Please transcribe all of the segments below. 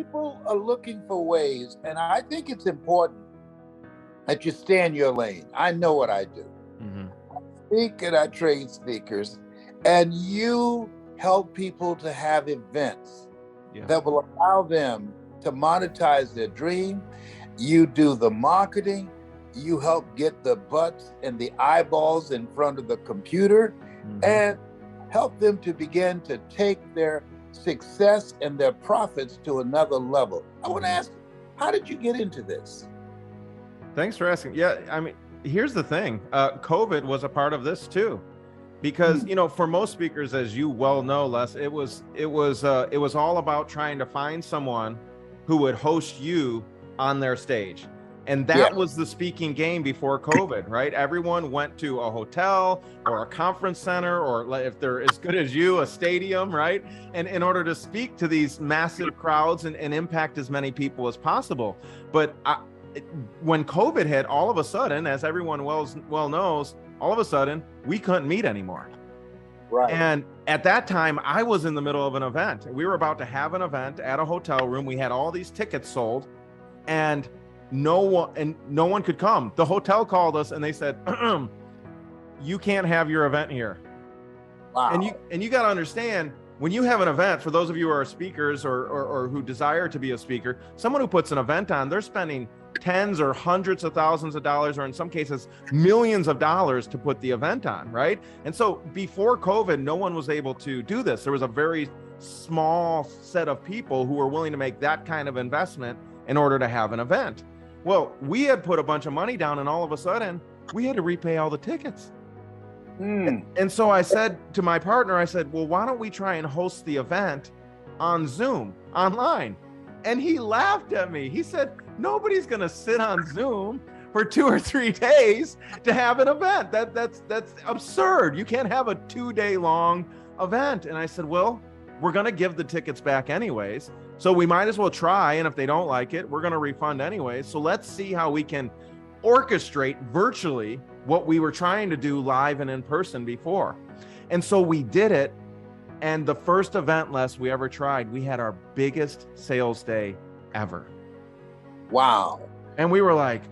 people are looking for ways, and I think it's important that you stay in your lane. I know what I do. Mm-hmm. Speak and I train speakers, and you help people to have events Yeah. that will allow them to monetize their dream. You do the marketing, you help get the butts and the eyeballs in front of the computer, Mm-hmm. and help them to begin to take their success and their profits to another level. I want to ask you, how did you get into this? Thanks for asking. Yeah, I mean, here's the thing. COVID was a part of this too, because for most speakers, as you well know, Les, it was all about trying to find someone who would host you on their stage. And that was the speaking game before COVID, right? Everyone went to a hotel or a conference center, or if they're as good as you, a stadium, right? And in order to speak to these massive crowds and impact as many people as possible. But when COVID hit, all of a sudden, as everyone well knows, all of a sudden, we couldn't meet anymore. Right. And at that time, I was in the middle of an event. We were about to have an event at a hotel room. We had all these tickets sold, and no one could come. The hotel called us and they said, you can't have your event here. Wow. And you got to understand, when you have an event, for those of you who are speakers or who desire to be a speaker, someone who puts an event on, they're spending tens or hundreds of thousands of dollars, or in some cases, millions of dollars to put the event on, right? And so before COVID, no one was able to do this. There was a very small set of people who were willing to make that kind of investment in order to have an event. Well, we had put a bunch of money down, and all of a sudden, we had to repay all the tickets. And so I said to my partner, I said, well, why don't we try and host the event on Zoom, online? And he laughed at me. He said, nobody's going to sit on Zoom for 2 or 3 days to have an event. That's absurd. You can't have a 2-day long event. And I said, well, we're going to give the tickets back anyways. So we might as well try. And if they don't like it, we're going to refund anyways. So let's see how we can orchestrate virtually what we were trying to do live and in person before. And so we did it. And the first event, Les, we ever tried, we had our biggest sales day ever. Wow. And we were like,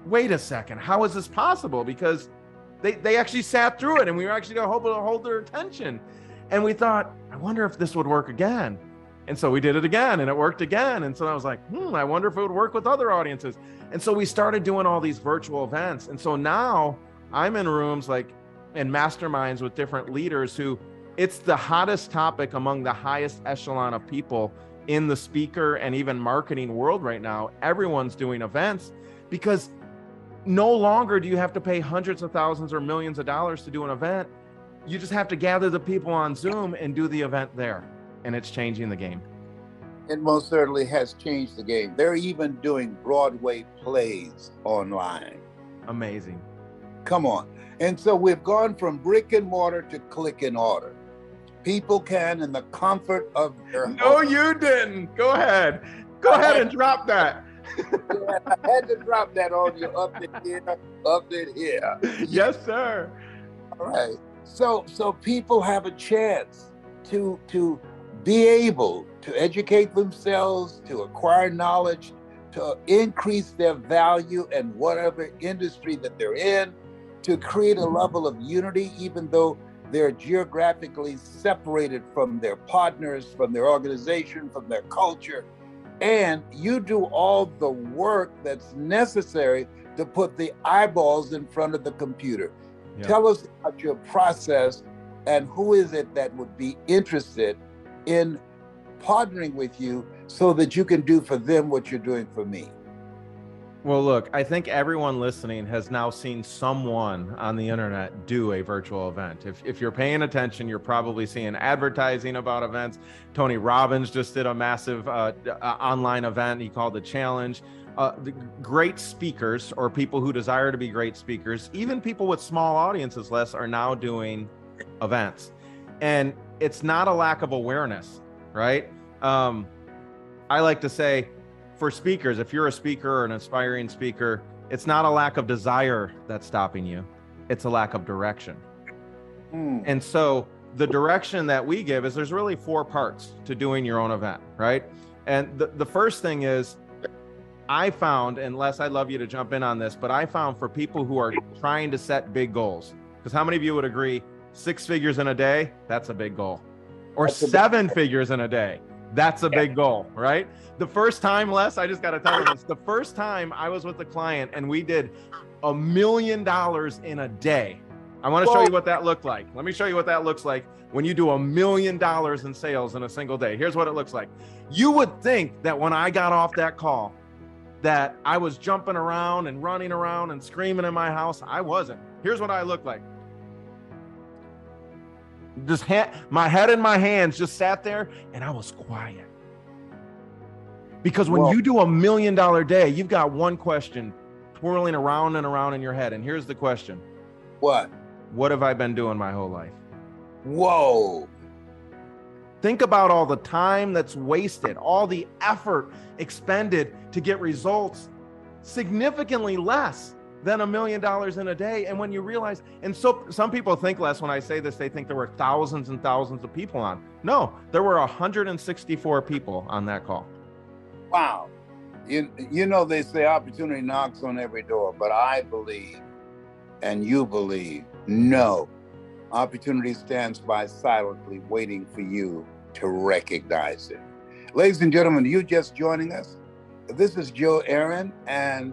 wait a second, how is this possible? Because they actually sat through it, and we were actually able to hold their attention. And we thought, I wonder if this would work again. And so we did it again, and it worked again. And so I was like, I wonder if it would work with other audiences. And so we started doing all these virtual events. And so now I'm in rooms and masterminds with different leaders who, it's the hottest topic among the highest echelon of people in the speaker and even marketing world right now. Everyone's doing events, because no longer do you have to pay hundreds of thousands or millions of dollars to do an event. You just have to gather the people on Zoom and do the event there. And it's changing the game. It most certainly has changed the game. They're even doing Broadway plays online. Amazing. Come on. And so we've gone from brick and mortar to click and order. People can, in the comfort of their home. No, you didn't. Go ahead. Go ahead and drop that. Yeah, I had to drop that on you. Up it here. Yes, sir. All right. So people have a chance to be able to educate themselves, to acquire knowledge, to increase their value in whatever industry that they're in, to create a level of unity, even though they're geographically separated from their partners, from their organization, from their culture. And you do all the work that's necessary to put the eyeballs in front of the computer. Yeah. Tell us about your process, and who is it that would be interested in partnering with you so that you can do for them what you're doing for me? Well, look, I think everyone listening has now seen someone on the internet do a virtual event. If you're paying attention, you're probably seeing advertising about events. Tony Robbins just did a massive online event. He called it Challenge. The great speakers, or people who desire to be great speakers, even people with small audiences, Les, are now doing events. And it's not a lack of awareness, right? I like to say, for speakers, if you're a speaker or an aspiring speaker, it's not a lack of desire that's stopping you. It's a lack of direction. And so the direction that we give is, there's really 4 parts to doing your own event, right? And the first thing is, I found, and Les, I'd love you to jump in on this, but I found for people who are trying to set big goals, because how many of you would agree 6 figures in a day, that's a big goal, or 7 figures in a day, that's a big goal, right? The first time, Les, I just got to tell you this, the first time I was with a client and we did $1 million in a day. I want to show you what that looked like. Let me show you what that looks like when you do $1 million in sales in a single day. Here's what it looks like. You would think that when I got off that call, that I was jumping around and running around and screaming in my house. I wasn't. Here's what I looked like. Just my head in my hands just sat there and I was quiet. Because when you do $1 million day, you've got one question twirling around and around in your head. And here's the question. What? What have I been doing my whole life? Whoa. Think about all the time that's wasted, all the effort expended to get results significantly less than $1 million in a day. And when you realize, and so some people think, Les, when I say this, they think there were thousands and thousands of people on. No, there were 164 people on that call. Wow. You know, they say opportunity knocks on every door, but I believe, and you believe, no. Opportunity stands by silently waiting for you to recognize it. Ladies and gentlemen, you just joining us. This is Joe Aaron, and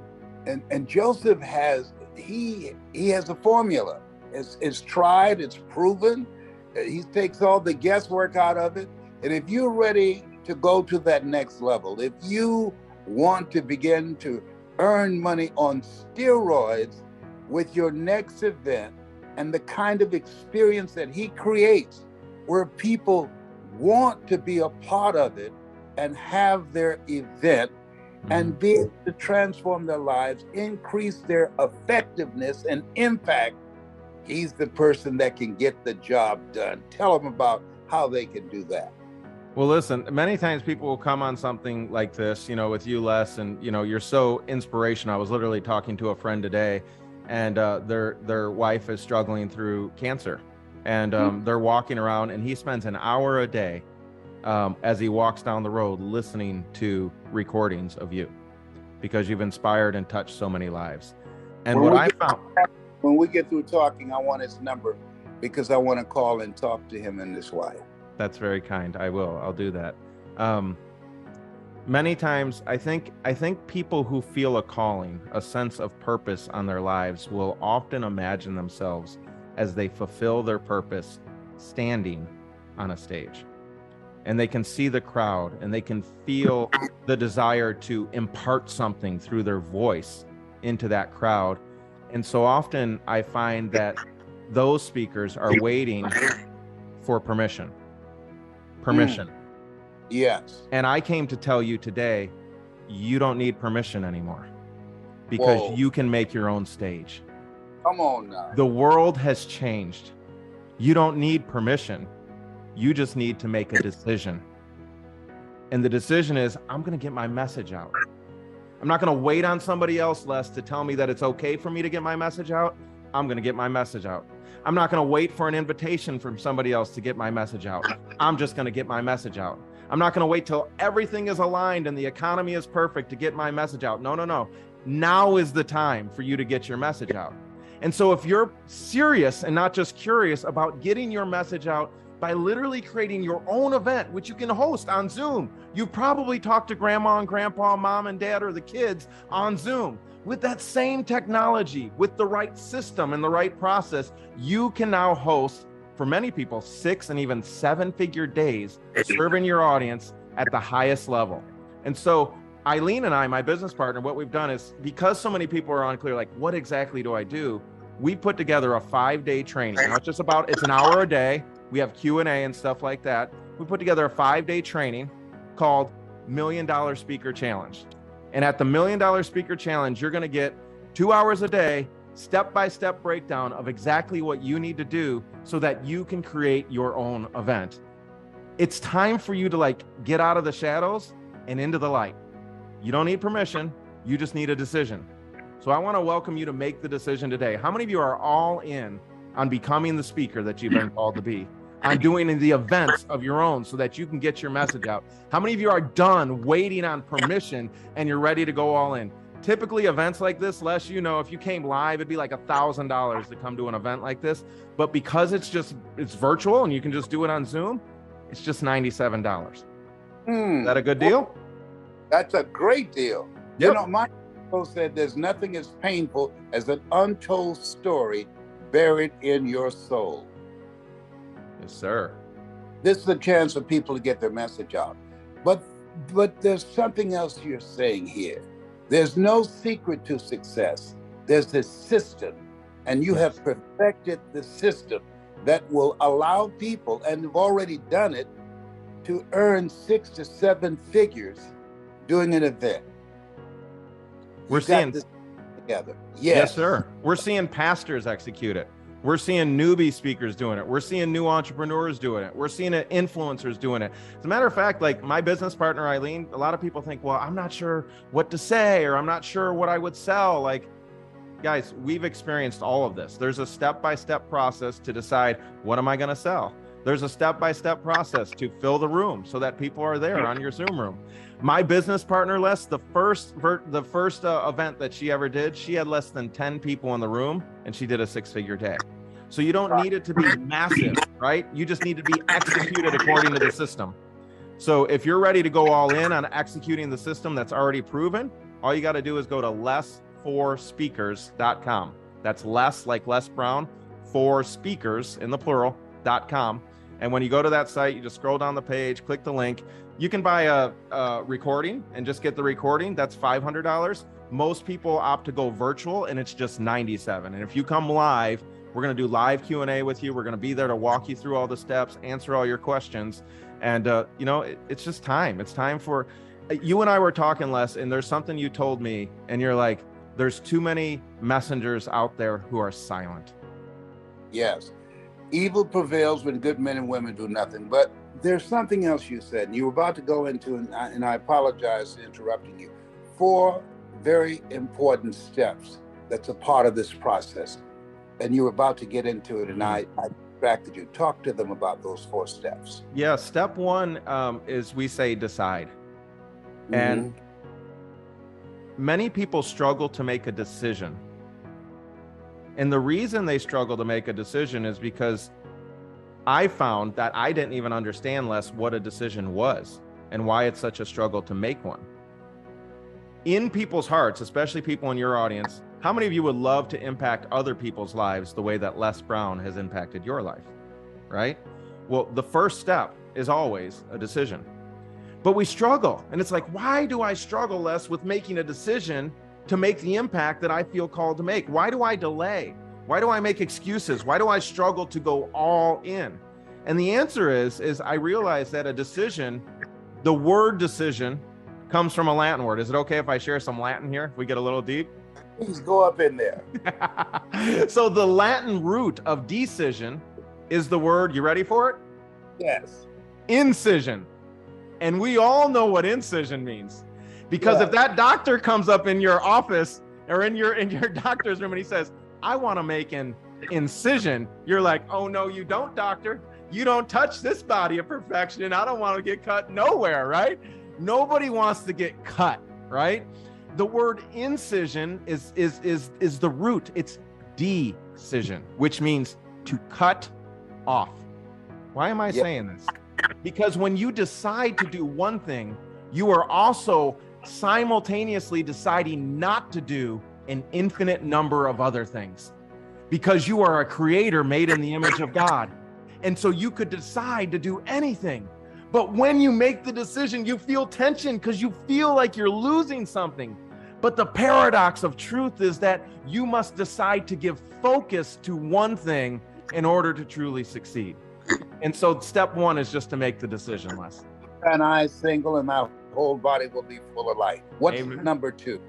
Joseph has a formula. It's tried, it's proven. He takes all the guesswork out of it. And if you're ready to go to that next level, if you want to begin to earn money on steroids with your next event, and the kind of experience that he creates where people want to be a part of it and have their event and be able to transform their lives, increase their effectiveness and impact, he's the person that can get the job done. Tell them about how they can do that. Well, listen, many times people will come on something like this, with you, Les, and, you're so inspirational. I was literally talking to a friend today, and their wife is struggling through cancer, and they're walking around, and he spends an hour a day as he walks down the road listening to recordings of you, because you've inspired and touched so many lives. And when we get through talking, I want his number, because I want to call and talk to him and his wife. That's very kind. I'll do that. Many times, I think people who feel a calling, a sense of purpose on their lives, will often imagine themselves as they fulfill their purpose standing on a stage. And they can see the crowd, and they can feel the desire to impart something through their voice into that crowd. And so often I find that those speakers are waiting for permission. Yes. And I came to tell you today, you don't need permission anymore, because you can make your own stage. Come on now. The world has changed. You don't need permission. You just need to make a decision. And the decision is, I'm going to get my message out. I'm not going to wait on somebody else, Les, to tell me that it's okay for me to get my message out. I'm going to get my message out. I'm not going to wait for an invitation from somebody else to get my message out. I'm just going to get my message out. I'm not going to wait till everything is aligned and the economy is perfect to get my message out. No. Now is the time for you to get your message out. And so if you're serious and not just curious about getting your message out by literally creating your own event, which you can host on Zoom, you probably talked to grandma and grandpa, mom and dad, or the kids on Zoom. With that same technology, with the right system and the right process, you can now host, for many people, 6 and even 7-figure days serving your audience at the highest level. And so Eileen and I, my business partner, what we've done is, because so many people are unclear, like, what exactly do I do? We put together a 5-day training. Now it's an hour a day. We have Q&A and stuff like that. We put together a 5-day training called $1 Million Speaker Challenge. And at the $1 Million Speaker Challenge, you're going to get 2 hours a day, step-by-step breakdown of exactly what you need to do so that you can create your own event. It's time for you to get out of the shadows and into the light. You don't need permission. You just need a decision. So I want to welcome you to make the decision today. How many of you are all in on becoming the speaker that you've been called to be? on doing the events of your own so that you can get your message out? How many of you are done waiting on permission and you're ready to go all in? Typically events like this, Les, you know, if you came live, it'd be like $1,000 to come to an event like this. But because it's virtual and you can just do it on Zoom, it's just $97. Is that a good deal? That's a great deal. Yep. You know, my uncle said there's nothing as painful as an untold story buried in your soul. Yes, sir. This is a chance for people to get their message out. But there's something else you're saying here. There's no secret to success. There's this system, and you have perfected the system that will allow people, and have already done it, to earn 6 to 7 figures doing an event. We're seeing this together. Yes, sir. We're seeing pastors execute it. We're seeing newbie speakers doing it. We're seeing new entrepreneurs doing it. We're seeing influencers doing it. As a matter of fact, like my business partner, Eileen, a lot of people think, well, I'm not sure what to say, or I'm not sure what I would sell. Like, guys, we've experienced all of this. There's a step-by-step process to decide, what am I going to sell? There's a step-by-step process to fill the room so that people are there on your Zoom room. My business partner, Les, the first event that she ever did, she had less than 10 people in the room, and she did a 6-figure day. So you don't need it to be massive, right? You just need to be executed according to the system. So if you're ready to go all in on executing the system that's already proven, all you got to do is go to less4speakers.com. That's less, like Les Brown, 4 speakers in the plural.com. And when you go to that site, you just scroll down the page, click the link. You can buy a recording and just get the recording. That's $500. Most people opt to go virtual, and it's just $97. And if you come live, we're going to do live Q&A with you. We're going to be there to walk you through all the steps, answer all your questions. And, you know, it's just time. It's time for you. And I were talking, Les, and there's something you told me, and you're like, there's too many messengers out there who are silent. Yes. Evil prevails when good men and women do nothing. But there's something else you said, and you were about to go into, and I apologize for interrupting you. 4 very important steps that's a part of this process. And you were about to get into it, and I distracted you. Talk to them about those 4 steps. Yeah, step 1 is, we say, decide. Mm-hmm. And many people struggle to make a decision. And the reason they struggle to make a decision is because I found that I didn't even understand, Les, what a decision was and why it's such a struggle to make one. In people's hearts, especially people in your audience, how many of you would love to impact other people's lives the way that Les Brown has impacted your life, right? Well, the first step is always a decision. But we struggle, and it's like, why do I struggle, Les, with making a decision to make the impact that I feel called to make? Why do I delay? Why do I make excuses? Why do I struggle to go all in? And the answer is I realize that a decision, the word decision, comes from a Latin word. Is it okay if I share some Latin here, if we get a little deep? Please go up in there. So the Latin root of decision is the word, you ready for it? Yes. Incision. And we all know what incision means. Because if that doctor comes up in your office or in your doctor's room and he says, I want to make an incision, you're like, oh no, you don't, doctor. You don't touch this body of perfection, and I don't want to get cut nowhere, right? Nobody wants to get cut, right? The word incision is the root. It's decision, which means to cut off. Why am I saying this? Because when you decide to do one thing, you are also simultaneously deciding not to do an infinite number of other things, because you are a creator made in the image of God. And so you could decide to do anything. But when you make the decision, you feel tension because you feel like you're losing something. But the paradox of truth is that you must decide to give focus to one thing in order to truly succeed. And so step 1 is just to make the decision, Les. And I single, and my whole body will be full of light. What's Amen. number 2?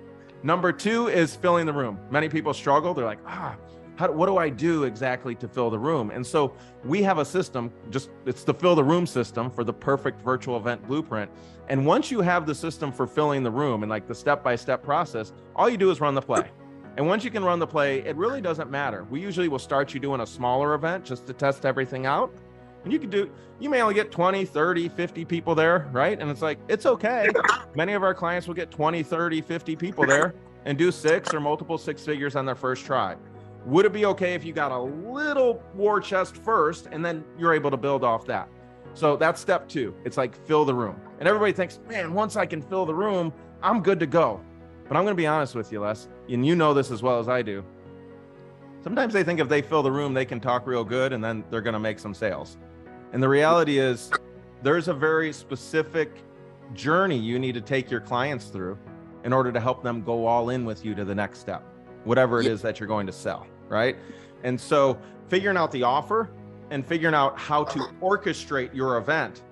Number 2 is filling the room. Many people struggle. They're like, what do I do exactly to fill the room? And so we have a system, it's the fill the room system for the perfect virtual event blueprint. And once you have the system for filling the room and like the step-by-step process, all you do is run the play. And once you can run the play, it really doesn't matter. We usually will start you doing a smaller event just to test everything out. And you may only get 20, 30, 50 people there, right? And it's like, it's okay. Many of our clients will get 20, 30, 50 people there and do 6 or multiple 6 figures on their first try. Would it be okay if you got a little war chest first and then you're able to build off that? So that's step 2. It's like fill the room. And everybody thinks, man, once I can fill the room, I'm good to go. But I'm going to be honest with you, Les, and you know this as well as I do. Sometimes they think if they fill the room, they can talk real good and then they're going to make some sales. And the reality is there's a very specific journey you need to take your clients through in order to help them go all in with you to the next step, whatever it is that you're going to sell, right? And so figuring out the offer and figuring out how to orchestrate your event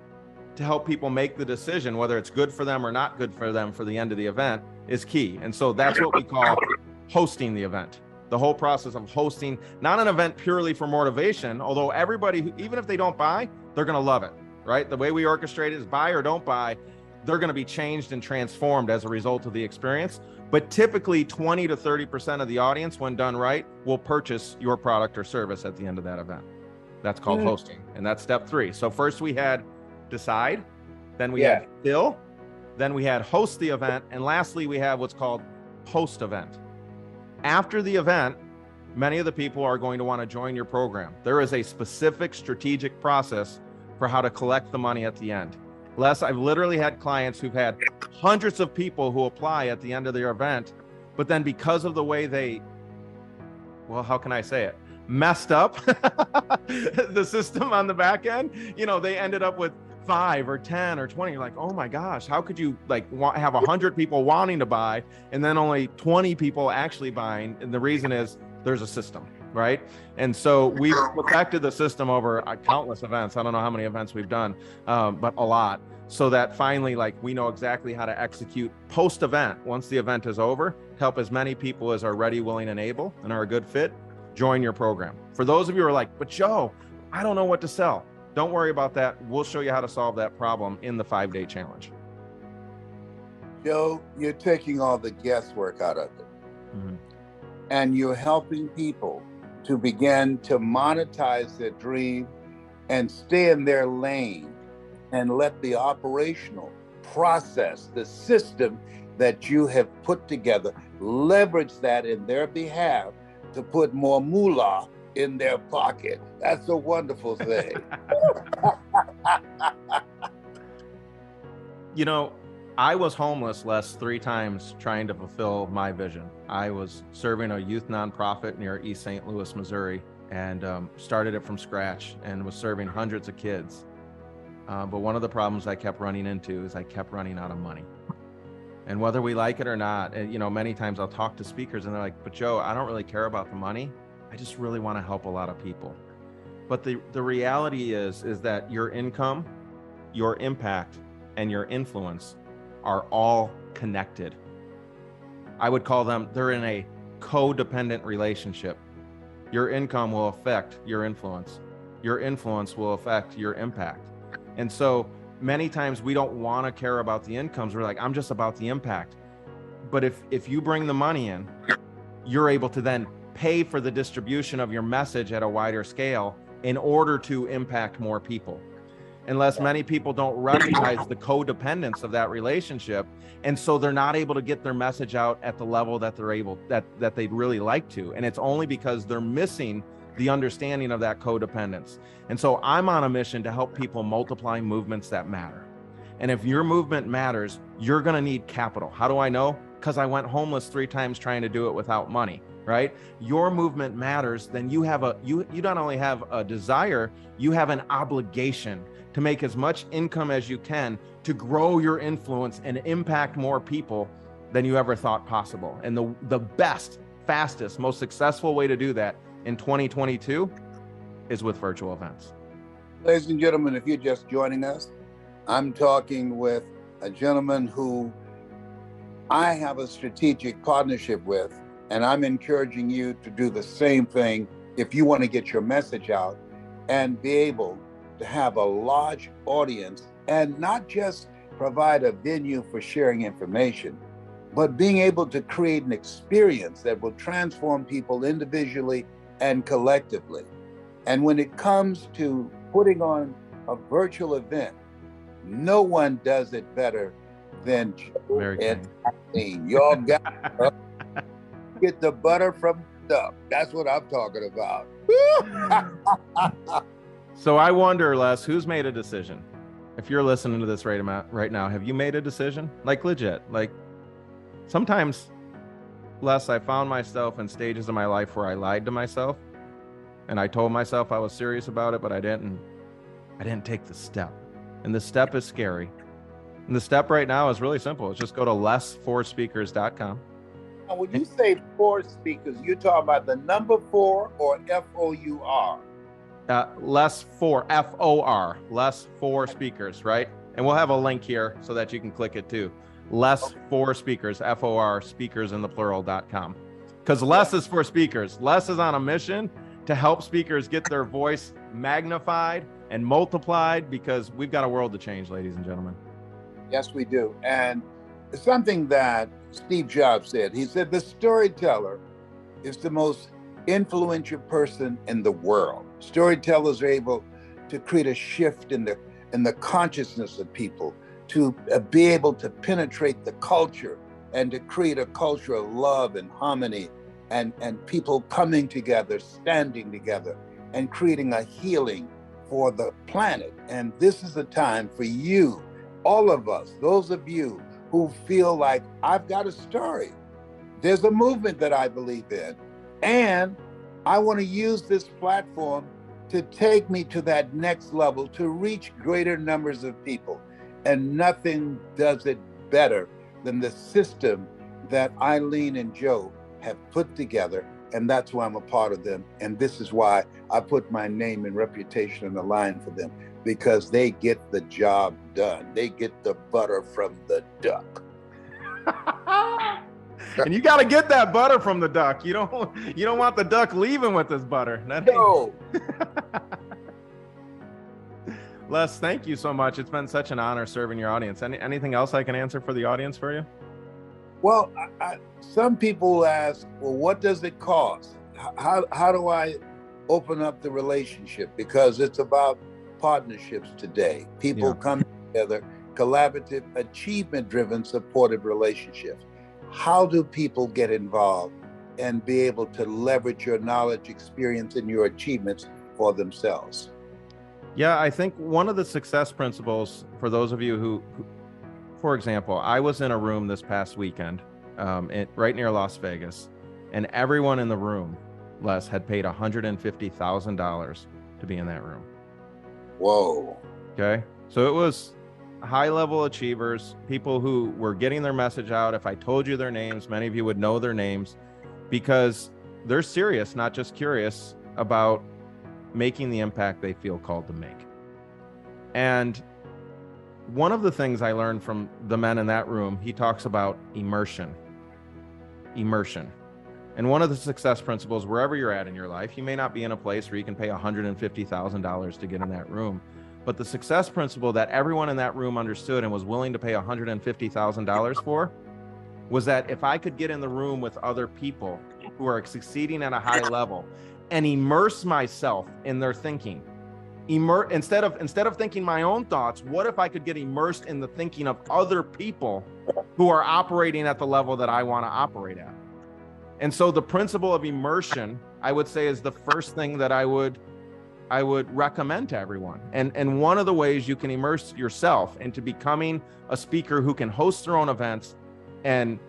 to help people make the decision, whether it's good for them or not good for them for the end of the event, is key. And so that's what we call hosting the event. The whole process of hosting, not an event purely for motivation, although everybody, even if they don't buy, they're going to love it, right? The way we orchestrate it is buy or don't buy, they're going to be changed and transformed as a result of the experience. But typically 20 to 30% of the audience, when done right, will purchase your product or service at the end of that event. That's called hosting. And that's step 3. So first we had decide, then we had fill, then we had host the event, and lastly, we have what's called post event. After the event, many of the people are going to want to join your program. There is a specific strategic process for how to collect the money at the end. Les, I've literally had clients who've had hundreds of people who apply at the end of their event, but then because of the way they, well, how can I say it? Messed up the system on the back end, they ended up with 5 or 10 or 20. You're like, oh my gosh, how could you have 100 people wanting to buy and then only 20 people actually buying? And the reason is there's a system, right? And so we've perfected the system over countless events. I don't know how many events we've done, but a lot. So that finally, we know exactly how to execute post-event once the event is over, help as many people as are ready, willing, and able and are a good fit, join your program. For those of you who are like, but Joe, I don't know what to sell. Don't worry about that. We'll show you how to solve that problem in the 5-day challenge. Joe, you're taking all the guesswork out of it. Mm-hmm. And you're helping people to begin to monetize their dream and stay in their lane and let the operational process, the system that you have put together, leverage that in their behalf to put more moolah in their pocket. That's a wonderful thing. I was homeless, Les, 3 times trying to fulfill my vision. I was serving a youth nonprofit near East St. Louis, Missouri, and started it from scratch and was serving hundreds of kids. But one of the problems I kept running into is I kept running out of money. And whether we like it or not, many times I'll talk to speakers and they're like, but Joe, I don't really care about the money. I just really want to help a lot of people. But the reality is that your income, your impact, and your influence are all connected. I would call them, they're in a codependent relationship. Your income will affect your influence. Your influence will affect your impact. And so many times we don't want to care about the incomes. We're like, I'm just about the impact. But if you bring the money in, you're able to then pay for the distribution of your message at a wider scale in order to impact more people. Unless many people don't recognize the codependence of that relationship, and so they're not able to get their message out at the level that that they'd really like to. And it's only because they're missing the understanding of that codependence. And so I'm on a mission to help people multiply movements that matter. And if your movement matters, you're going to need capital. How do I know? Because I went homeless 3 times trying to do it without money. Right? Your movement matters, then you not only have a desire, you have an obligation to make as much income as you can to grow your influence and impact more people than you ever thought possible. And the best, fastest, most successful way to do that in 2022 is with virtual events. Ladies and gentlemen, if you're just joining us, I'm talking with a gentleman who I have a strategic partnership with. And I'm encouraging you to do the same thing if you want to get your message out and be able to have a large audience and not just provide a venue for sharing information, but being able to create an experience that will transform people individually and collectively. And when it comes to putting on a virtual event. No one does it better than Joe Very and kind. Eileen. Y'all got to get the butter from the duck. That's what I'm talking about. So I wonder, Les, who's made a decision? If you're listening to this right now, have you made a decision? Like legit. Like sometimes, Les, I found myself in stages of my life where I lied to myself and I told myself I was serious about it, but I didn't take the step. And the step is scary. And the step right now is really simple. It's just go to less4speakers.com. Now, when you say 4 speakers, you're talking about the number 4 or FOUR? Less4, F-O-R, less4speakers, right? And we'll have a link here so that you can click it too. Less4speakers, F-O-R, speakers in the plural.com. Because less is for speakers. Les is on a mission to help speakers get their voice magnified and multiplied, because we've got a world to change, ladies and gentlemen. Yes, we do. And something that Steve Jobs said, he said, the storyteller is the most influential person in the world. Storytellers are able to create a shift in the consciousness of people, to be able to penetrate the culture and to create a culture of love and harmony and people coming together, standing together and creating a healing for the planet. And this is a time for you, all of us, those of you who feel like, I've got a story. There's a movement that I believe in, and I want to use this platform to take me to that next level, to reach greater numbers of people. And nothing does it better than the system that Eileen and Joe have put together. And that's why I'm a part of them. And this is why I put my name and reputation on the line for them, because they get the job done. They get the butter from the duck. And you got to get that butter from the duck. You don't want the duck leaving with this butter. No. Les, thank you so much. It's been such an honor serving your audience. Anything else I can answer for the audience for you? Well, some people ask, well, what does it cost? How do I open up the relationship? Because it's about partnerships today. People come together, collaborative, achievement-driven, supportive relationships. How do people get involved and be able to leverage your knowledge, experience, and your achievements for themselves? Yeah, I think one of the success principles for those of you who, for example, I was in a room this past weekend right near Las Vegas, and everyone in the room, Les, had paid $150,000 to be in that room. Whoa. Okay. So it was high-level achievers, people who were getting their message out. If I told you their names, many of you would know their names, because they're serious, not just curious about making the impact they feel called to make. And one of the things I learned from the men in that room, he talks about immersion. And one of the success principles, wherever you're at in your life, you may not be in a place where you can pay $150,000 to get in that room. But the success principle that everyone in that room understood and was willing to pay $150,000 for was that if I could get in the room with other people who are succeeding at a high level and immerse myself in their thinking, instead of thinking my own thoughts, what if I could get immersed in the thinking of other people who are operating at the level that I want to operate at? And so the principle of immersion, I would say, is the first thing that I would recommend to everyone. And one of the ways you can immerse yourself into becoming a speaker who can host their own events and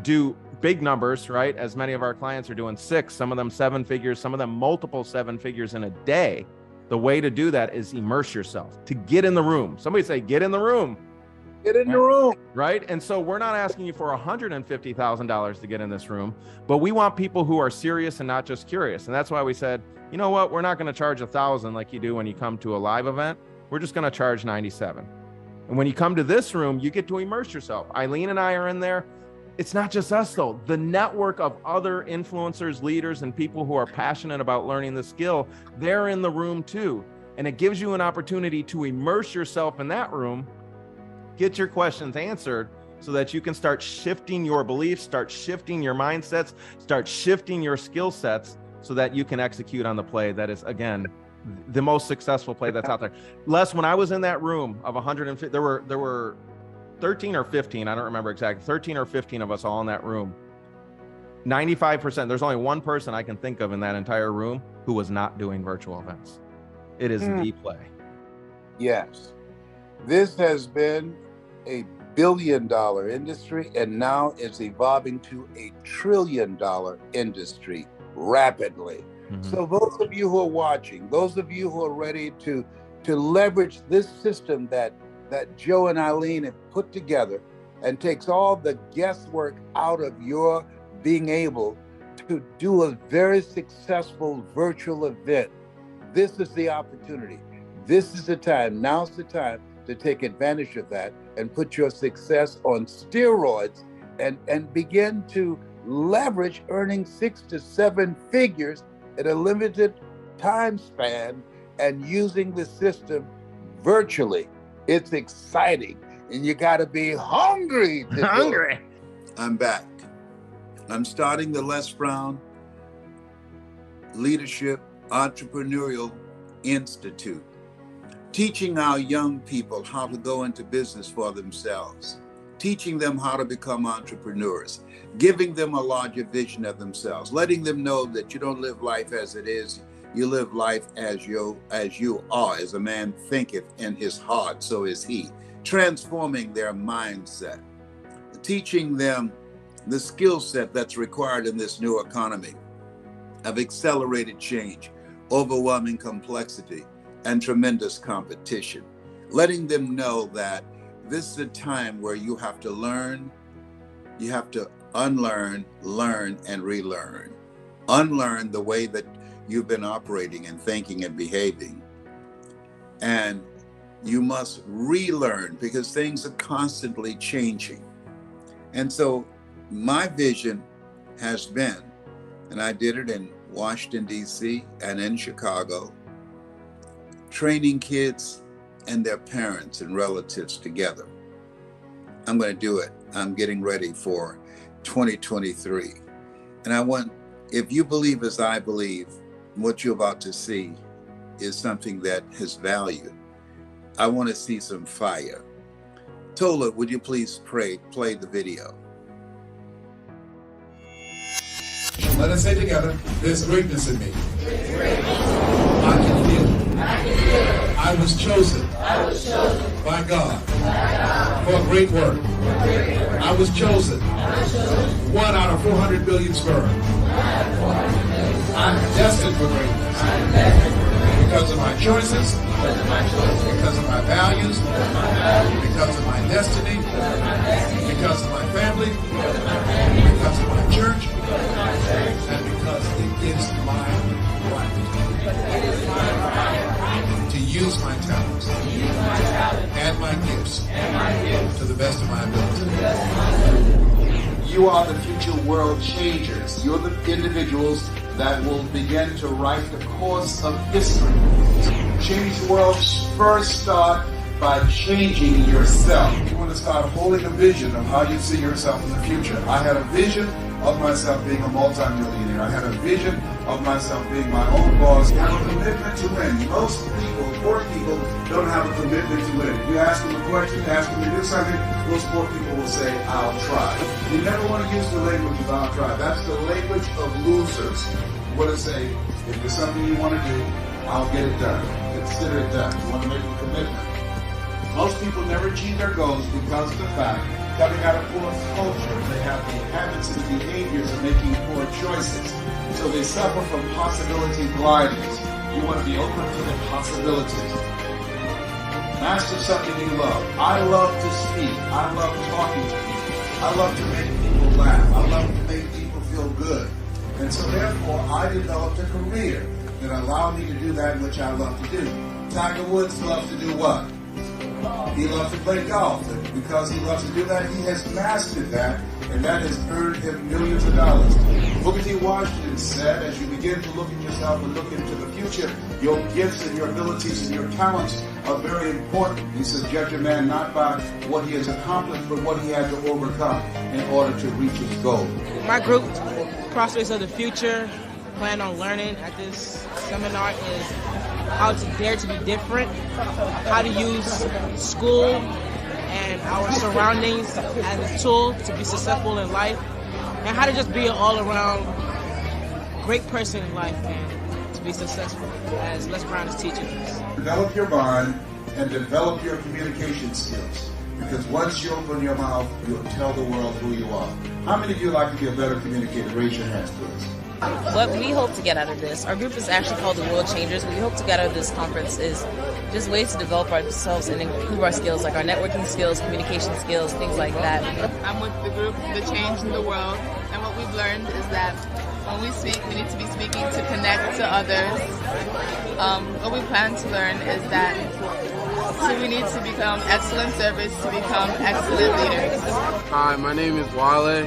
do big numbers, right? As many of our clients are doing 6, some of them 7 figures, some of them multiple 7 figures in a day. The way to do that is immerse yourself, to get in the room. Somebody say, get in the room. Get in the room. Right? And so we're not asking you for $150,000 to get in this room, but we want people who are serious and not just curious. And that's why we said, you know what? We're not going to charge $1,000 like you do when you come to a live event. We're just going to charge $97. And when you come to this room, you get to immerse yourself. Eileen and I are in there. It's not just us though. The network of other influencers, leaders, and people who are passionate about learning the skill, they're in the room too. And it gives you an opportunity to immerse yourself in that room, get your questions answered so that you can start shifting your beliefs, start shifting your mindsets, start shifting your skill sets so that you can execute on the play that is, again, the most successful play that's out there. Les, when I was in that room of 150, there were 13 or 15, I don't remember exactly, 13 or 15 of us all in that room. 95%, there's only one person I can think of in that entire room who was not doing virtual events. It is the play. Yes. This has been a billion-dollar industry, and now it's evolving to a trillion-dollar industry rapidly. So those of you who are watching, those of you who are ready to leverage this system that Joe and Eileen have put together and takes all the guesswork out of your being able to do a very successful virtual event, this is the opportunity. This is the time. Now's the time to take advantage of that and put your success on steroids and begin to leverage earning 6 to 7 figures in a limited time span and using the system virtually. It's exciting, and you got to be hungry. Hungry. I'm back. I'm starting the Les Brown Leadership Entrepreneurial Institute, teaching our young people how to go into business for themselves, teaching them how to become entrepreneurs, giving them a larger vision of themselves, letting them know that you don't live life as it is, you live life as you are. As a man thinketh in his heart, so is he. Transforming their mindset, teaching them the skill set that's required in this new economy of accelerated change, overwhelming complexity, and tremendous competition. Letting them know that this is a time where you have to learn, you have to unlearn, learn, and relearn. Unlearn the way that you've been operating and thinking and behaving. And you must relearn because things are constantly changing. And so my vision has been, and I did it in Washington, D.C. and in Chicago, training kids and their parents and relatives together. I'm going to do it. I'm getting ready for 2023. And I want, if you believe as I believe, what you're about to see is something that has value. I want to see some fire. Tola, would you please play the video? Let us say together, there's greatness in me. I can feel it. I was chosen by God for a great work. I was chosen 1 out of 400 billion sperm. I'm destined for greatness because of my choices, because of my values, because of my destiny, because of my family, because of my church, and because it is my right to use my talents and my gifts to the best of my ability. You are the future world changers. You're the individuals that will begin to write the course of history. Change the world first start by changing yourself. You want to start holding a vision of how you see yourself in the future. I had a vision of myself being a multimillionaire. I had a vision of myself being my own boss. I have a commitment to win. Most people, poor people, don't have a commitment to win. You ask them a question, ask them to do something, most poor people will say, I'll try. You never want to use the language of I'll try. That's the language of losers. You want to say, if there's something you want to do, I'll get it done. Consider it done. You want to make a commitment. Most people never achieve their goals because of the fact, coming out of poor culture, they have the habits and the behaviors of making poor choices. So they suffer from possibility blindness. You want to be open to the possibilities. Master something you love. I love to speak. I love talking to people. I love to make people laugh. I love to make people feel good. And so therefore, I developed a career that allowed me to do that which I love to do. Tiger Woods loves to do what? He loves to play golf. And because he loves to do that, he has mastered that, and that has earned him millions of dollars. Booker T. Washington said, as you begin to look at yourself and look into the future, your gifts and your abilities and your talents are very important. He says, judge a man not by what he has accomplished, but what he had to overcome in order to reach his goal. My group, Prospects of the Future, plan on learning at this seminar is how to dare to be different, how to use school and our surroundings as a tool to be successful in life, and how to just be an all-around great person in life and to be successful, as Les Brown is teaching us. Develop your mind and develop your communication skills. Because once you open your mouth, you'll tell the world who you are. How many of you like to be a better communicator? Raise your hands, please. What we hope to get out of this, our group is actually called the World Changers. What we hope to get out of this conference is just ways to develop ourselves and improve our skills, like our networking skills, communication skills, things like that. I'm with the group, The Change in the World, and what we've learned is that when we speak, we need to be speaking to connect to others. What we plan to learn is that we need to become excellent servants to become excellent leaders. Hi, my name is Wale.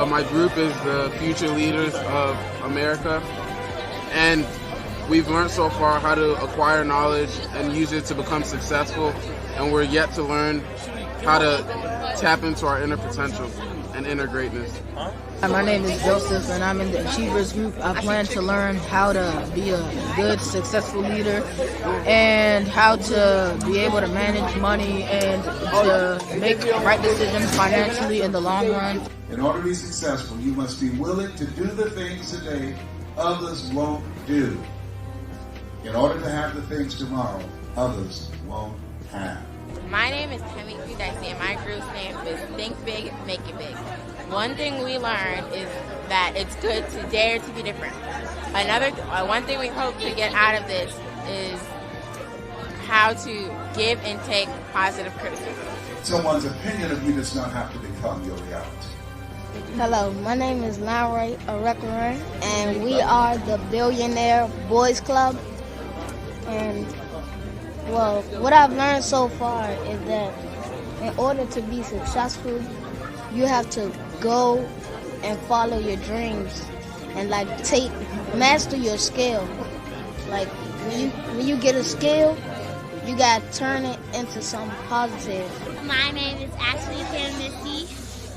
My group is the Future Leaders of America. And we've learned so far how to acquire knowledge and use it to become successful. And we're yet to learn how to tap into our inner potential and inner greatness. My name is Joseph, and I'm in the Achievers group. I plan to learn how to be a good, successful leader and how to be able to manage money and to make right decisions financially in the long run. In order to be successful, you must be willing to do the things today others won't do. In order to have the things tomorrow others won't have. My name is Tammy Dicey, and my group's name is Think Big, Make It Big. One thing we learned is that it's good to dare to be different. One thing we hope to get out of this is how to give and take positive criticism. Someone's opinion of you does not have to become your reality. Hello, my name is Lanray Arekaran, and we are the Billionaire Boys Club. And well, what I've learned so far is that in order to be successful, you have to go and follow your dreams and master your skill. Like when you get a skill, you gotta turn it into something positive. My name is Ashley Missy,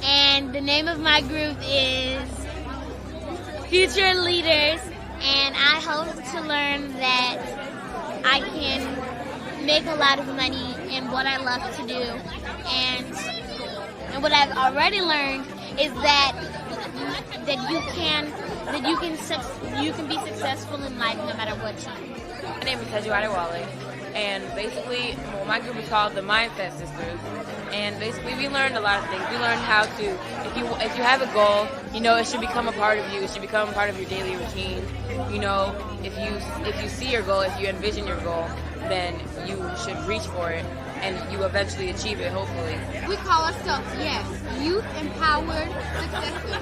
and the name of my group is Future Leaders, and I hope to learn that I can make a lot of money in what I love to do, and what I've already learned is that you can be successful in life no matter what you do. My name is Teju Adewale, and basically, my group is called the Mindset Sisters. And basically, we learned a lot of things. We learned how to, if you have a goal, it should become a part of you. It should become a part of your daily routine. If you see your goal, if you envision your goal, then you should reach for it, and you eventually achieve it, hopefully. We call ourselves, Youth Empowered Successful.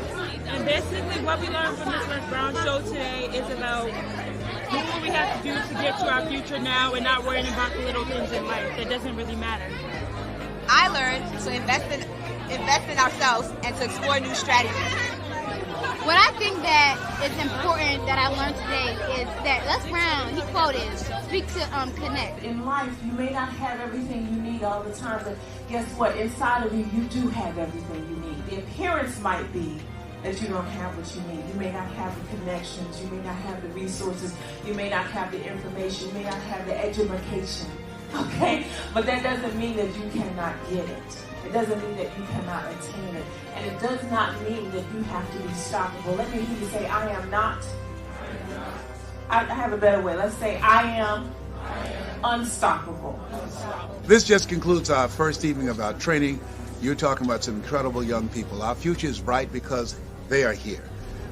And basically what we learned from this Les Brown show today is about doing what we have to do to get to our future now and not worrying about the little things in life. That doesn't really matter. I learned to invest in ourselves and to explore new strategies. What I think that is important that I learned today is that Les Brown, he quoted, speak to connect. In life, you may not have everything you need all the time, but guess what? Inside of you, you do have everything you need. The appearance might be that you don't have what you need. You may not have the connections. You may not have the resources. You may not have the information. You may not have the education. Okay? But that doesn't mean that you cannot get it. It doesn't mean that you cannot attain it. And it does not mean that you have to be stoppable. Let me hear you say, I am not. I have a better way. Let's say, I am unstoppable. This just concludes our first evening of our training. You're talking about some incredible young people. Our future is bright because they are here.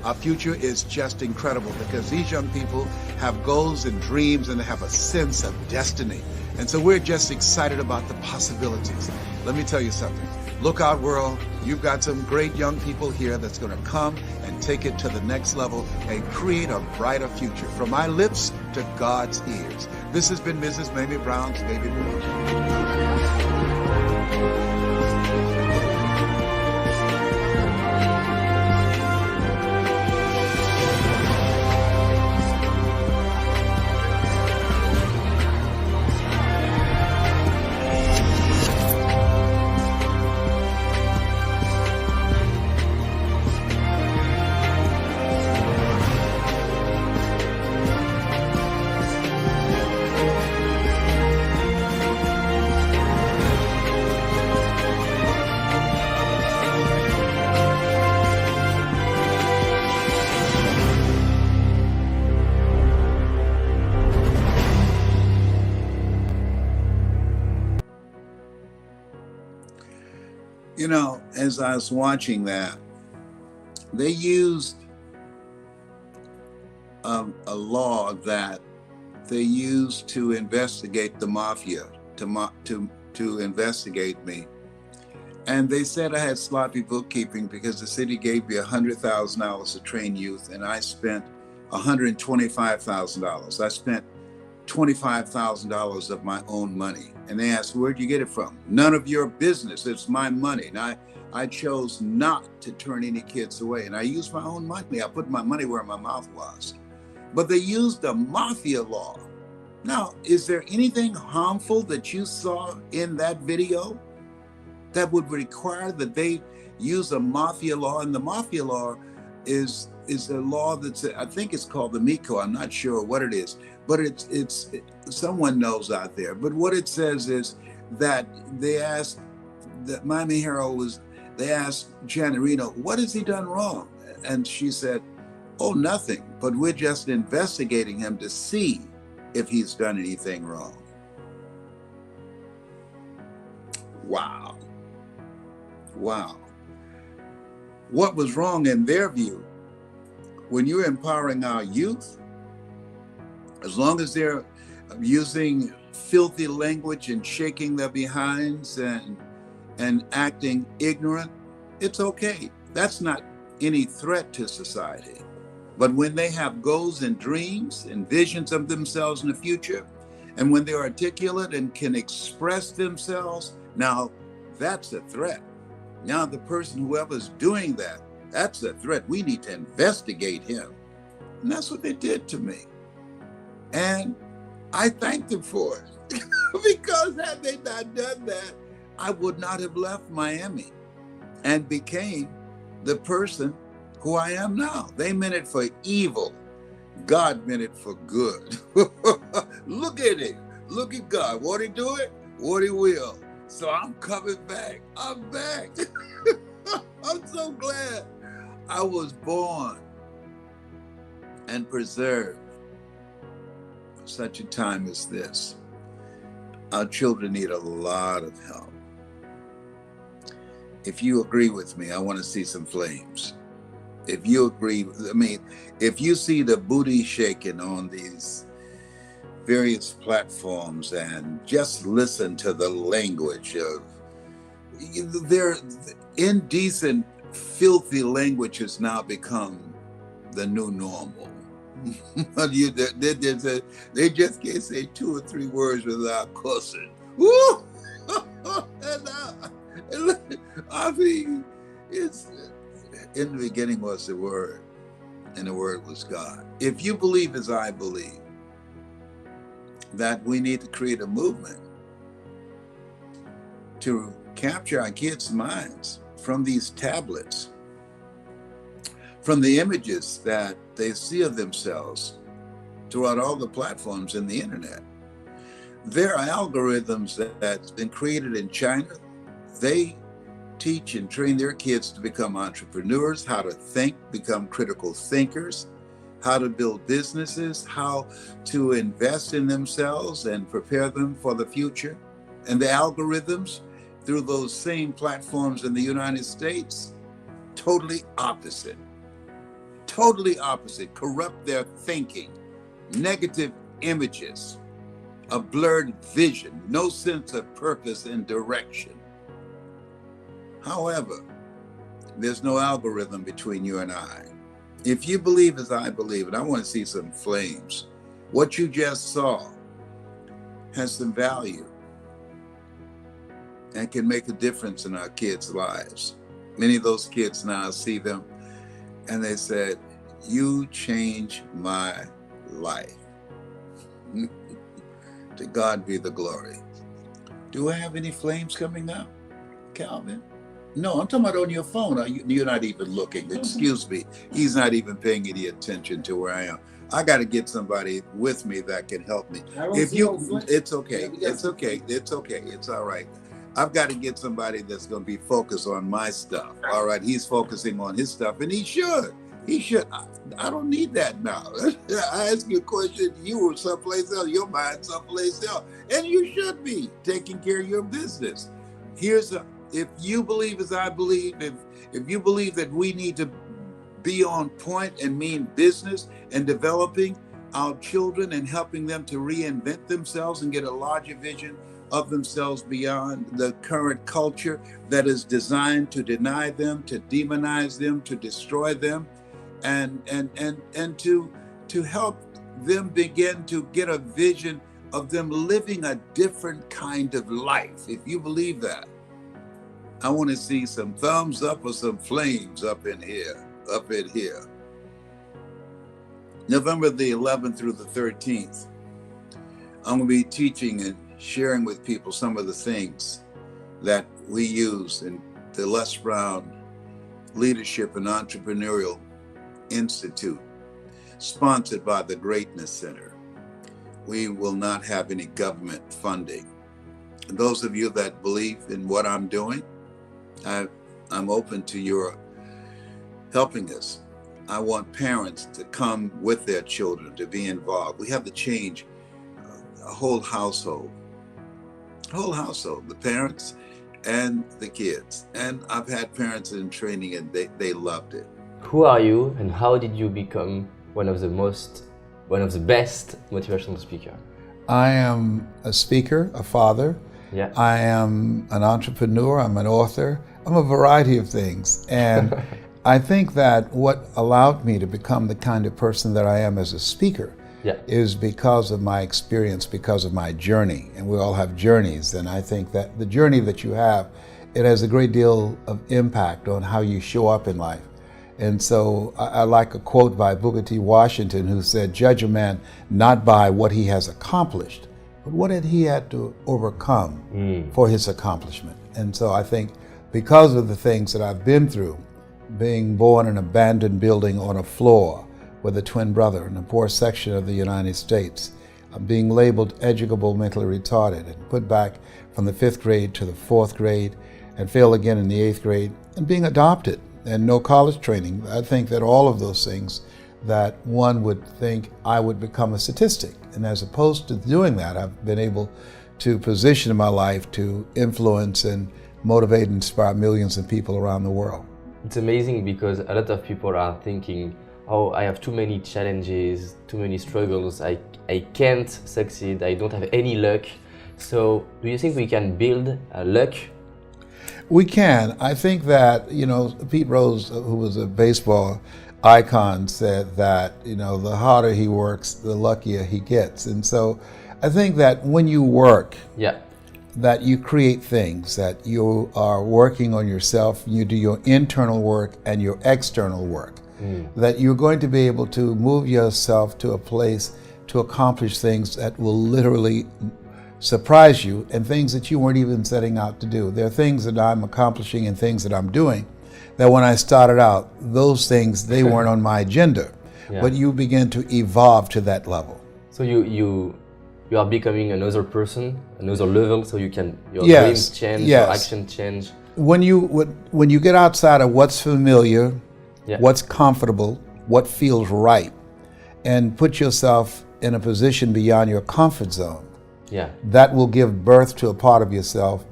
Our future is just incredible because these young people have goals and dreams and they have a sense of destiny. And so we're just excited about the possibilities. Let me tell you something. Look out, world. You've got some great young people here that's going to come and take it to the next level and create a brighter future. From my lips to God's ears. This has been Mrs. Mamie Brown's Baby Boy. know, as I was watching that, they used a law that they used to investigate the mafia, to investigate me. And they said I had sloppy bookkeeping because the city gave me $100,000 to train youth, and I spent $125,000. I spent $25,000 of my own money. And they asked, where'd you get it from? None of your business. It's my money. And I chose not to turn any kids away. And I used my own money. I put my money where my mouth was. But they used the mafia law. Now, is there anything harmful that you saw in that video that would require that they use a mafia law? And the mafia law is a law that's, I think it's called the MICO. I'm not sure what it is, but it's someone knows out there. But what it says is that they asked, that Mamie Harold they asked Janet Reno, what has he done wrong? And she said, oh, nothing, but we're just investigating him to see if he's done anything wrong. Wow. Wow. What was wrong in their view? When you're empowering our youth, as long as they're using filthy language and shaking their behinds and acting ignorant, it's okay. That's not any threat to society. But when they have goals and dreams and visions of themselves in the future, and when they're articulate and can express themselves, now that's a threat. Now the person, whoever's doing that, that's a threat. We need to investigate him. And that's what they did to me. And I thanked them for it. Because had they not done that, I would not have left Miami and became the person who I am now. They meant it for evil. God meant it for good. Look at it. Look at God. Won't he do it? Won't he will? So I'm coming back. I'm back. I'm so glad I was born and preserved for such a time as this. Our children need a lot of help. If you agree with me, I want to see some flames. If you agree, I mean, if you see the booty shaking on these various platforms and just listen to the language of their indecent, filthy language has now become the new normal. They just can't say 2 or 3 words without cussing. Woo! I mean, it's in the beginning was the Word, and the Word was God. If you believe as I believe, that we need to create a movement to capture our kids' minds from these tablets, from the images that they see of themselves throughout all the platforms in the internet. There are algorithms that's been created in China. They teach and train their kids to become entrepreneurs, how to think, become critical thinkers, how to build businesses, how to invest in themselves and prepare them for the future. And the algorithms through those same platforms in the United States, totally opposite, corrupt their thinking, negative images, a blurred vision, no sense of purpose and direction. However, there's no algorithm between you and I. If you believe as I believe, and I want to see some flames, what you just saw has some value and can make a difference in our kids' lives. Many of those kids now see them and they said, you changed my life. To God be the glory. Do I have any flames coming up, Calvin? No, I'm talking about on your phone. You're not even looking. Excuse me. He's not even paying any attention to where I am. I got to get somebody with me that can help me. It's okay. It's okay. It's okay. It's all right. I've got to get somebody that's going to be focused on my stuff. All right. He's focusing on his stuff, and he should. He should. I don't need that now. I ask you a question. You were someplace else. Your mind's someplace else. And you should be taking care of your business. Here's if you believe as I believe, if you believe that we need to be on point and mean business and developing our children and helping them to reinvent themselves and get a larger vision of themselves beyond the current culture that is designed to deny them, to demonize them, to destroy them, and to help them begin to get a vision of them living a different kind of life. If you believe that, I want to see some thumbs up or some flames up in here. November the 11th through the 13th, I'm going to be teaching and sharing with people some of the things that we use in the Les Brown Leadership and Entrepreneurial Institute, sponsored by the Greatness Center. We will not have any government funding. And those of you that believe in what I'm doing, I'm open to your helping us. I want parents to come with their children, to be involved. We have to change a whole household, the parents and the kids. And I've had parents in training and they loved it. Who are you and how did you become one of the best motivational speakers? I am a speaker, a father. Yeah. I am an entrepreneur, I'm an author. I'm a variety of things. And I think that what allowed me to become the kind of person that I am as a speaker is because of my experience, because of my journey. And we all have journeys. And I think that the journey that you have, it has a great deal of impact on how you show up in life. And so I like a quote by Booker T. Washington, who said, "Judge a man not by what he has accomplished, but what he had to overcome for his accomplishment." And so I think because of the things that I've been through, being born in an abandoned building on a floor with a twin brother in a poor section of the United States, being labeled educable mentally retarded and put back from the 5th grade to the 4th grade and fail again in the 8th grade, and being adopted and no college training. I think that all of those things that one would think I would become a statistic. And as opposed to doing that, I've been able to position my life to influence and motivate and inspire millions of people around the world. It's amazing because a lot of people are thinking, oh, I have too many challenges, too many struggles, I can't succeed, I don't have any luck. So do you think we can build luck? We can. I think that, Pete Rose, who was a baseball icon, said that, the harder he works, the luckier he gets. And so I think that when you work, that you create things, that you are working on yourself, you do your internal work and your external work, that you're going to be able to move yourself to a place to accomplish things that will literally surprise you and things that you weren't even setting out to do. There are things that I'm accomplishing and things that I'm doing that when I started out, those things, they weren't on my agenda, but you begin to evolve to that level. So you are becoming another person, another level, so your dreams change, your action change. When you get outside of what's familiar, what's comfortable, what feels right, and put yourself in a position beyond your comfort zone, that will give birth to a part of yourself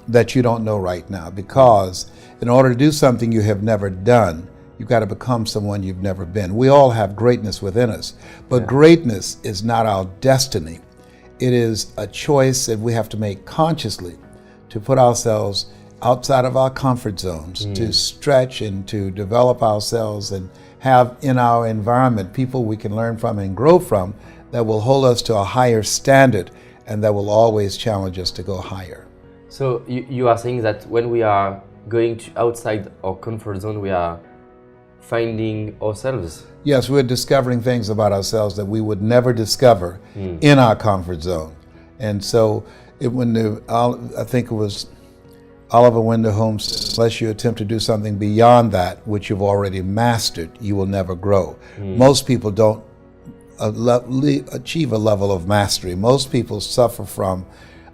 that you don't know right now. Because in order to do something you have never done, you've got to become someone you've never been. We all have greatness within us, but greatness is not our destiny. It is a choice that we have to make consciously to put ourselves outside of our comfort zones, to stretch and to develop ourselves and have in our environment people we can learn from and grow from that will hold us to a higher standard and that will always challenge us to go higher. So you are saying that when we are going outside our comfort zone, we are finding ourselves. Yes, we're discovering things about ourselves that we would never discover in our comfort zone. And so I think it was Oliver Wendell Holmes said, unless you attempt to do something beyond that which you've already mastered, you will never grow. Most people don't achieve a level of mastery. Most people suffer from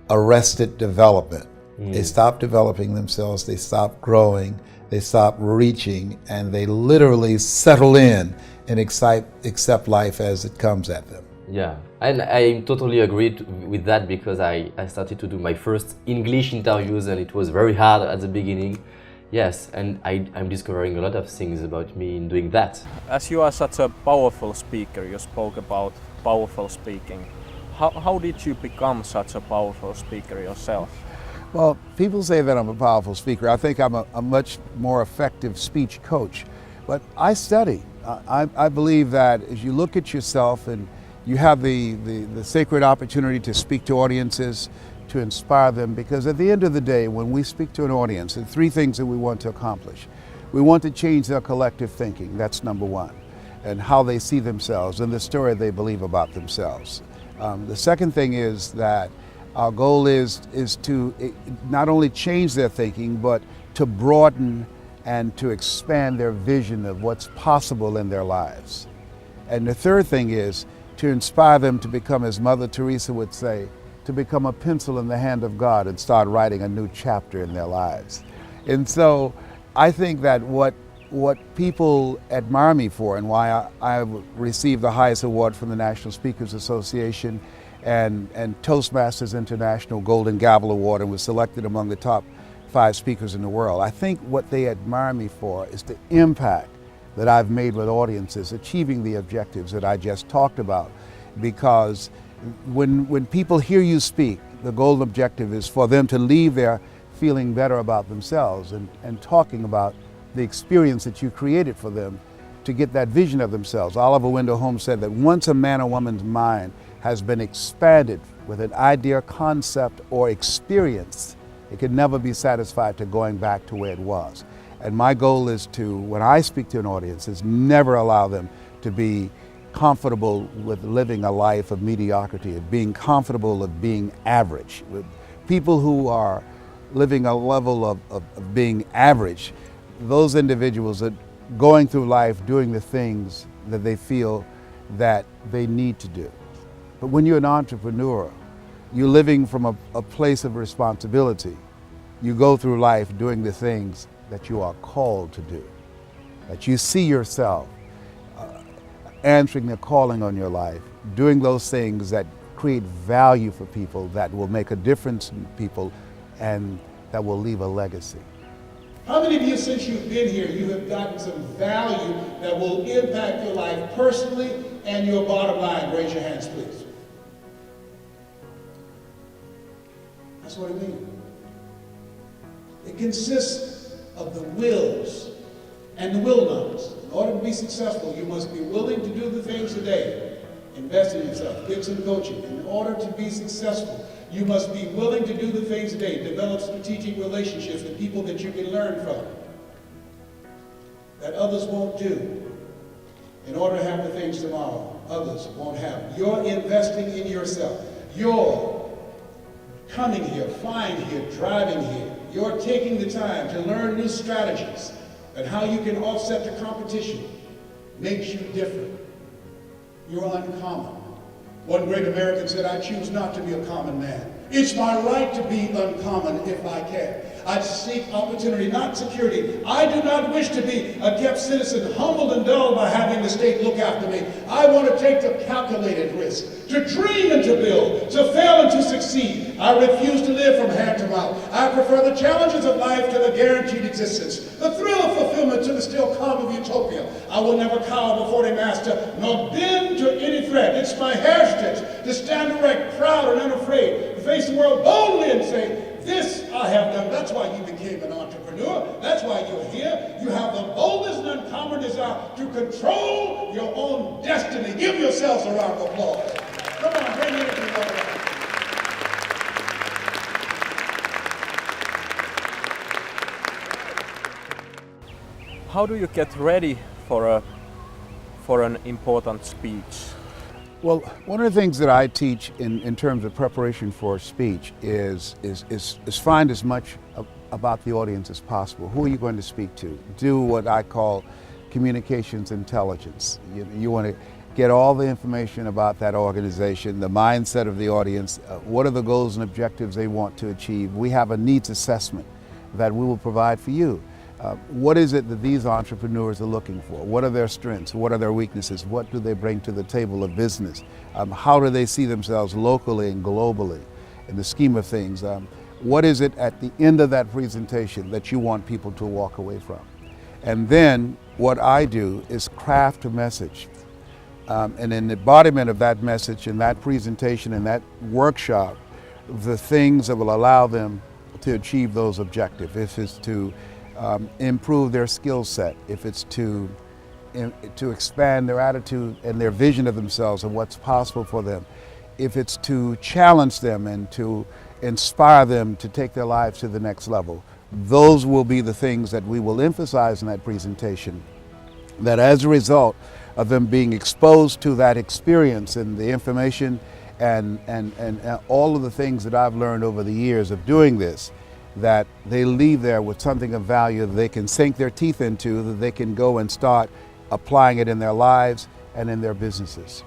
arrested development. They stop developing themselves, they stop growing, they stop reaching, and they literally settle in and accept life as it comes at them. Yeah, and I totally agreed with that because I started to do my first English interviews and it was very hard at the beginning. Yes, and I'm discovering a lot of things about me in doing that. As you are such a powerful speaker, you spoke about powerful speaking. How did you become such a powerful speaker yourself? Well, people say that I'm a powerful speaker. I think I'm a much more effective speech coach. But I study. I believe that as you look at yourself and you have the sacred opportunity to speak to audiences, to inspire them, because at the end of the day, when we speak to an audience, there are three things that we want to accomplish. We want to change their collective thinking, that's number one, and how they see themselves and the story they believe about themselves. The second thing is that our goal is to not only change their thinking, but to broaden and to expand their vision of what's possible in their lives. And the third thing is to inspire them to become, as Mother Teresa would say, to become a pencil in the hand of God and start writing a new chapter in their lives. And so I think that what people admire me for and why I received the highest award from the National Speakers Association and Toastmasters International Golden Gavel Award and was selected among the top 5 speakers in the world. I think what they admire me for is the impact that I've made with audiences, achieving the objectives that I just talked about. Because when people hear you speak, the golden objective is for them to leave there feeling better about themselves and talking about the experience that you created for them to get that vision of themselves. Oliver Wendell Holmes said that once a man or woman's mind has been expanded with an idea, concept, or experience, it can never be satisfied to going back to where it was. And my goal is to, when I speak to an audience, is never allow them to be comfortable with living a life of mediocrity, of being comfortable of being average. With people who are living a level of being average, those individuals are going through life doing the things that they feel that they need to do. But when you're an entrepreneur, you're living from a place of responsibility. You go through life doing the things that you are called to do, that you see yourself answering the calling on your life, doing those things that create value for people, that will make a difference in people, and that will leave a legacy. How many of you, since you've been here, you have gotten some value that will impact your life personally and your bottom line? Raise your hands, please. That's what it means. It consists of the wills and the will nots. In order to be successful, you must be willing to do the things today. Invest in yourself, get some coaching. In order to be successful, you must be willing to do the things today. Develop strategic relationships with people that you can learn from, that others won't do. In order to have the things tomorrow, others won't have. You're investing in yourself. You're coming here, flying here, driving here. You're taking the time to learn new strategies and how you can offset the competition. Makes you different. You're uncommon. One great American said, "I choose not to be a common man. It's my right to be uncommon if I can. I seek opportunity, not security. I do not wish to be a kept citizen, humbled and dulled by having the state look after me. I want to take the calculated risk, to dream and to build, to fail and to succeed. I refuse to live from hand to mouth. I prefer the challenges of life to the guaranteed existence, the thrill of fulfillment to the still calm of utopia. I will never cower before a master, nor bend to any threat. It's my heritage to stand erect, proud and unafraid, to face the world boldly and say, this I have done." That's why you became an entrepreneur. That's why you're here. You have the boldest and uncommon desire to control your own destiny. Give yourselves a round of applause. Come on, bring it together. How do you get ready for an important speech? Well, one of the things that I teach in terms of preparation for a speech is find as much about the audience as possible. Who are you going to speak to? Do what I call communications intelligence. You want to get all the information about that organization, the mindset of the audience, what are the goals and objectives they want to achieve. We have a needs assessment that we will provide for you. What is it that these entrepreneurs are looking for? What are their strengths? What are their weaknesses? What do they bring to the table of business? How do they see themselves locally and globally in the scheme of things? What is it at the end of that presentation that you want people to walk away from? And then what I do is craft a message. And in the embodiment of that message, in that presentation, in that workshop, the things that will allow them to achieve those objectives. If it's to improve their skill set, if it's to expand their attitude and their vision of themselves and what's possible for them, if it's to challenge them and to inspire them to take their lives to the next level, those will be the things that we will emphasize in that presentation, that as a result of them being exposed to that experience and the information and all of the things that I've learned over the years of doing this, that they leave there with something of value that they can sink their teeth into, that they can go and start applying it in their lives and in their businesses.